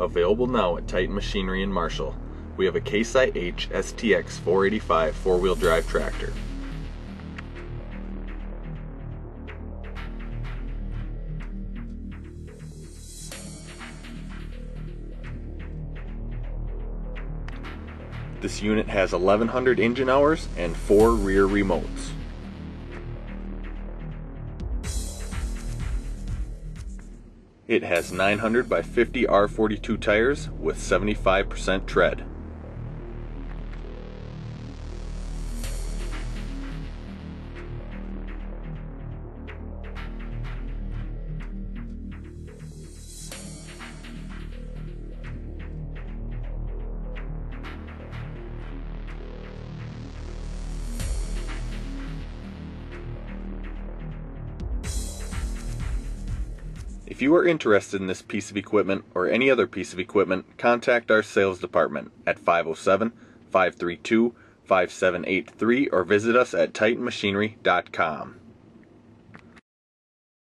Available now at Titan Machinery in Marshall. We have a Case IH STX485 four-wheel drive tractor. This unit has 1100 engine hours and 4 rear remotes. It has 900 by 50 R42 tires with 75% tread. If you are interested in this piece of equipment or any other piece of equipment, contact our sales department at 507-532-5783 or visit us at titanmachinery.com.